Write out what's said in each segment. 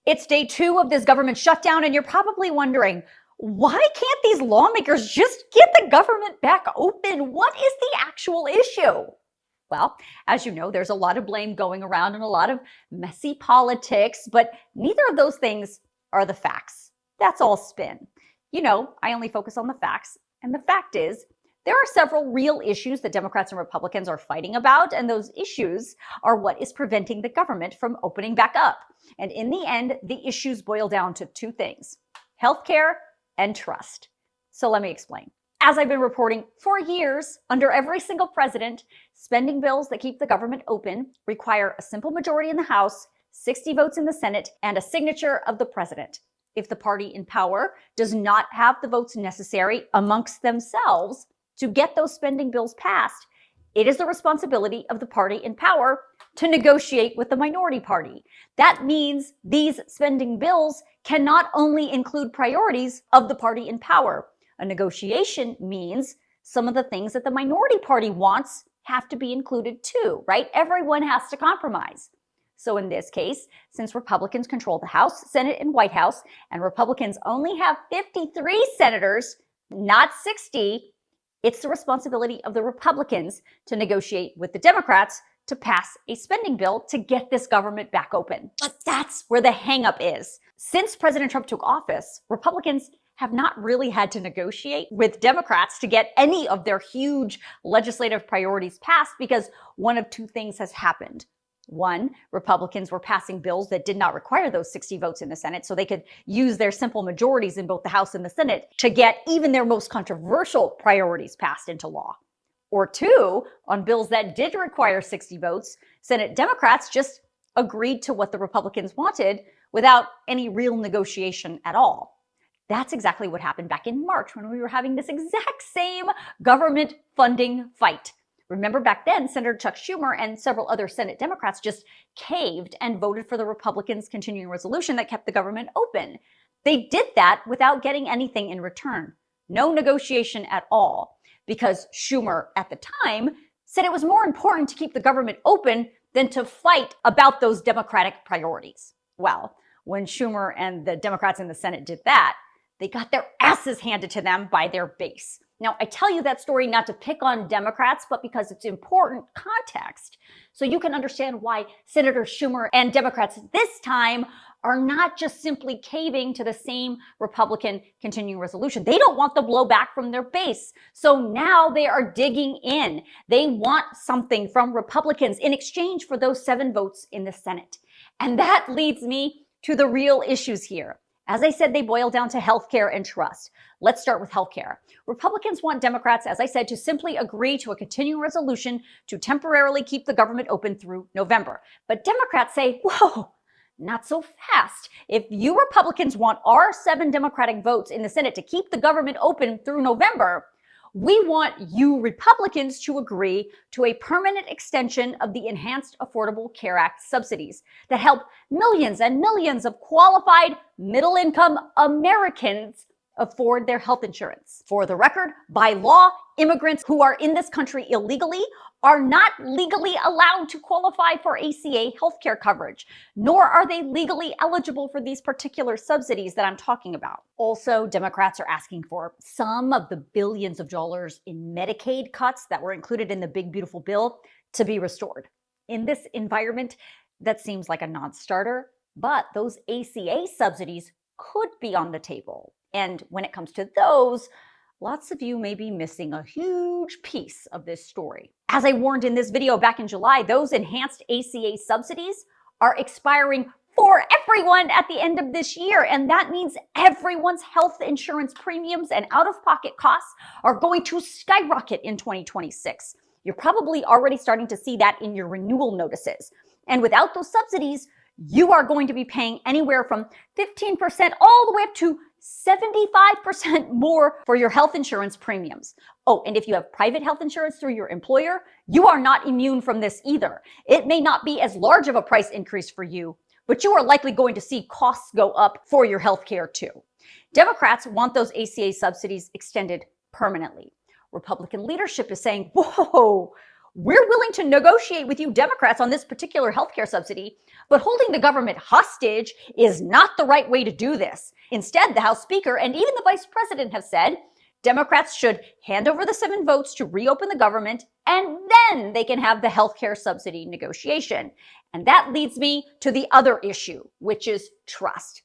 It's day 2 of this government shutdown, and you're probably wondering, why can't these lawmakers just get the government back open? What is the actual issue? Well, as you know, there's a lot of blame going around and a lot of messy politics, but neither of those things are the facts. That's all spin. You know, I only focus on the facts, and the fact is, there are several real issues that Democrats and Republicans are fighting about, and those issues are what is preventing the government from opening back up. And in the end, the issues boil down to 2 things: healthcare and trust. So let me explain. As I've been reporting for years, under every single president, spending bills that keep the government open require a simple majority in the House, 60 votes in the Senate, and a signature of the president. If the party in power does not have the votes necessary amongst themselves to get those spending bills passed, it is the responsibility of the party in power to negotiate with the minority party. That means these spending bills can not only include priorities of the party in power. A negotiation means some of the things that the minority party wants have to be included too, right? Everyone has to compromise. So in this case, since Republicans control the House, Senate, and White House, and Republicans only have 53 senators, not 60, it's the responsibility of the Republicans to negotiate with the Democrats to pass a spending bill to get this government back open. But that's where the hangup is. Since President Trump took office, Republicans have not really had to negotiate with Democrats to get any of their huge legislative priorities passed because one of 2 things has happened. 1, Republicans were passing bills that did not require those 60 votes in the Senate, so they could use their simple majorities in both the House and the Senate to get even their most controversial priorities passed into law. Or 2, on bills that did require 60 votes, Senate Democrats just agreed to what the Republicans wanted without any real negotiation at all. That's exactly what happened back in March when we were having this exact same government funding fight. Remember back then, Senator Chuck Schumer and several other Senate Democrats just caved and voted for the Republicans' continuing resolution that kept the government open. They did that without getting anything in return. No negotiation at all, because Schumer at the time said it was more important to keep the government open than to fight about those Democratic priorities. Well, when Schumer and the Democrats in the Senate did that, they got their asses handed to them by their base. Now, I tell you that story not to pick on Democrats, but because it's important context, so you can understand why Senator Schumer and Democrats this time are not just simply caving to the same Republican continuing resolution. They don't want the blowback from their base. So now they are digging in. They want something from Republicans in exchange for those 7 votes in the Senate. And that leads me to the real issues here. As I said, they boil down to healthcare and trust. Let's start with healthcare. Republicans want Democrats, as I said, to simply agree to a continuing resolution to temporarily keep the government open through November. But Democrats say, whoa, not so fast. If you Republicans want our 7 Democratic votes in the Senate to keep the government open through November, we want you Republicans to agree to a permanent extension of the Enhanced Affordable Care Act subsidies that help millions and millions of qualified middle-income Americans afford their health insurance. For the record, by law, immigrants who are in this country illegally are not legally allowed to qualify for ACA healthcare coverage, nor are they legally eligible for these particular subsidies that I'm talking about. Also, Democrats are asking for some of the billions of dollars in Medicaid cuts that were included in the Big Beautiful Bill to be restored. In this environment, that seems like a non-starter, but those ACA subsidies could be on the table. And when it comes to those, lots of you may be missing a huge piece of this story. As I warned in this video back in July, those enhanced ACA subsidies are expiring for everyone at the end of this year. And that means everyone's health insurance premiums and out-of-pocket costs are going to skyrocket in 2026. You're probably already starting to see that in your renewal notices. And without those subsidies, you are going to be paying anywhere from 15% all the way up to 75% more for your health insurance premiums. Oh, and if you have private health insurance through your employer, you are not immune from this either. It may not be as large of a price increase for you, but you are likely going to see costs go up for your health care too. Democrats want those ACA subsidies extended permanently. Republican leadership is saying, whoa, we're willing to negotiate with you Democrats on this particular healthcare subsidy, but holding the government hostage is not the right way to do this. Instead, the House Speaker and even the Vice President have said Democrats should hand over the 7 votes to reopen the government, and then they can have the healthcare subsidy negotiation. And that leads me to the other issue, which is trust.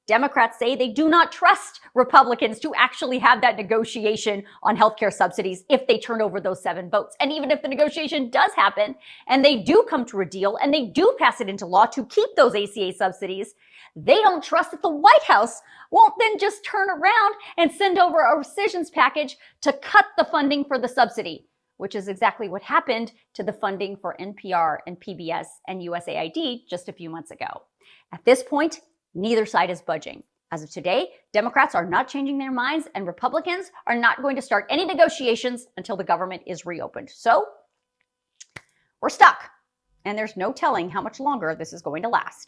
Democrats say they do not trust Republicans to actually have that negotiation on healthcare subsidies if they turn over those 7 votes. And even if the negotiation does happen and they do come to a deal and they do pass it into law to keep those ACA subsidies, they don't trust that the White House won't then just turn around and send over a rescissions package to cut the funding for the subsidy, which is exactly what happened to the funding for NPR and PBS and USAID just a few months ago. At this point, neither side is budging. As of today, Democrats are not changing their minds and Republicans are not going to start any negotiations until the government is reopened. So we're stuck, and there's no telling how much longer this is going to last.